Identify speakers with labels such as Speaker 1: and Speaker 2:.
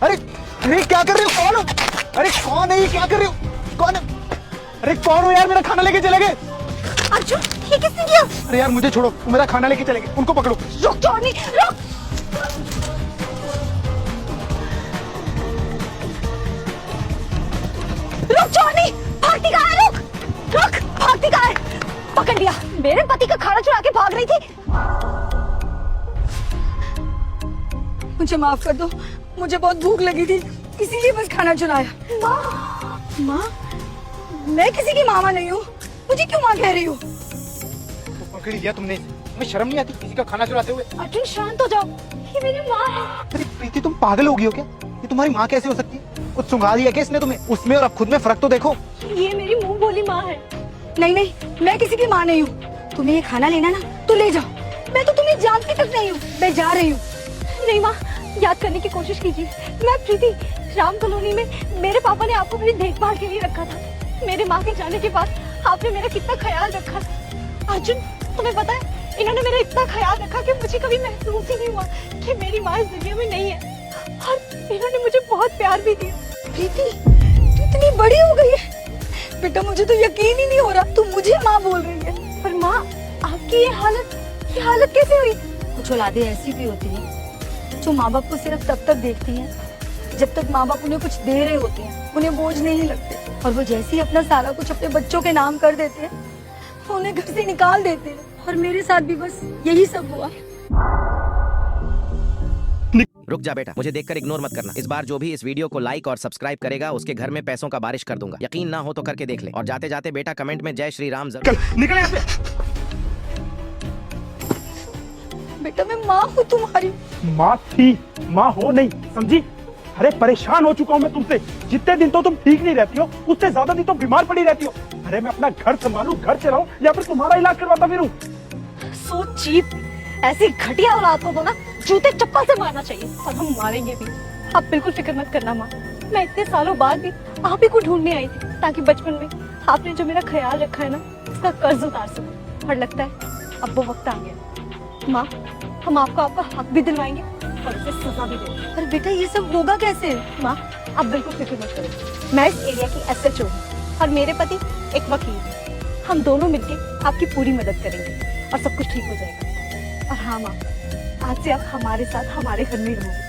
Speaker 1: अरे अरे क्या कर रहे हो? कौन हो? अरे कौन है ये? क्या कर रहे हो? कौन है? अरे कौन हो यार? मेरा खाना लेके चले गए।
Speaker 2: अर्जुन, ये किसने किया?
Speaker 1: अरे यार मुझे छोड़ो, मेरा खाना लेके चले गए, उनको पकड़ो।
Speaker 2: रुक जॉनी, रुक। रुक जॉनी, भागती कहाँ है? रुक, रुक, भागती कहाँ है? पकड़ लिया। मेरे पति का खाना चुरा के भाग रही थी। मुझे माफ कर दो, मुझे बहुत भूख लगी थी, इसीलिए बस खाना चुराया। माँ, माँ, मैं किसी की मामा नहीं हूँ, मुझे क्यों माँ कह रही हो?
Speaker 1: तो पकड़ लिया तुमने, तुम्हें शर्म नहीं आती किसी का खाना चुराते हुए?
Speaker 2: अर्जुन शांत हो जाओ, ये मेरी माँ है।
Speaker 1: अरे प्रीति तुम पागल हो गई हो क्या? ये तुम्हारी माँ कैसे हो सकती है? कुछ सुंघा दिया क्या इसने तुम्हें? उसमें और अब खुद में फर्क तो देखो।
Speaker 2: ये मेरी मुंह बोली माँ है। नहीं नहीं, मैं किसी की माँ नहीं हूँ। तुम्हें ये खाना लेना ना तो ले जाओ, मैं तो तुम्हें जानती तक नहीं हूँ। मैं जा रही हूँ। नहीं माँ, याद करने की कोशिश कीजिए। मैं प्रीति, राम कॉलोनी में मेरे पापा ने आपको मेरी देखभाल के लिए रखा था। मेरे माँ के जाने के बाद आपने मेरा कितना ख्याल रखा। अर्जुन, तुम्हें पता है इन्होंने मेरा इतना ख्याल रखा कि मुझे कभी महसूस ही नहीं हुआ कि मेरी माँ इस दुनिया में नहीं है। और इन्होंने मुझे बहुत प्यार भी दिया। प्रीति, तू इतनी बड़ी हो गई है बेटा, मुझे तो यकीन ही नहीं हो रहा तू मुझे माँ बोल रही है। पर माँ, आपकी ये हालत कैसे हुई? कुछ औलादें ऐसी भी होती हैं जो माँ बाप को सिर्फ तब तक देखती हैं जब तक माँ बाप उन्हें कुछ दे रहे होते हैं, उन्हें बोझ नहीं लगते। और वो जैसे ही अपना सारा कुछ अपने बच्चों के नाम कर देते हैं, उन्हें घर से निकाल देते हैं। और मेरे साथ भी बस यही सब हुआ।
Speaker 3: रुक जा बेटा, मुझे देखकर इग्नोर मत करना। इस बार जो भी इस वीडियो को लाइक और सब्सक्राइब करेगा उसके घर में पैसों का बारिश कर दूंगा। यकीन ना हो तो करके देख ले। और जाते जाते बेटा कमेंट में जय श्री राम जरूर।
Speaker 1: निकल यहाँ से।
Speaker 2: बेटा मैं माँ हूँ तुम्हारी।
Speaker 4: माँ थी, माँ हो नहीं, समझी? अरे परेशान हो चुका हूँ मैं तुमसे। जितने दिन तो तुम ठीक नहीं रहती हो, उससे ज्यादा दिन तो बीमार पड़ी रहती हो। अरे मैं अपना घर संभालूं, घर चलाऊं या फिर तुम्हारा इलाज करवाता फिरूं?
Speaker 2: सो चीप, ऐसी घटिया औलाद को तो ना जूते चप्पल से मारना चाहिए। और हम मारेंगे भी। आप बिल्कुल फिक्र मत करना माँ, मैं इतने सालों बाद भी आप ही को ढूंढने आई थी ताकि बचपन में आपने जो मेरा ख्याल रखा है ना, उसका कर्ज उतार सकूं। और लगता है अब वो वक्त आ गया। माँ, हम आपको आपका हक भी दिलवाएंगे और उसे सजा भी देंगे। पर बेटा ये सब होगा कैसे? माँ, आप बिल्कुल फिक्र मत करो, मैं इस एरिया की SHO हूँ और मेरे पति एक वकील हैं। हम दोनों मिलकर आपकी पूरी मदद करेंगे और सब कुछ ठीक हो जाएगा। और हाँ माँ, आज से आप हमारे साथ हमारे घर में रहोगे।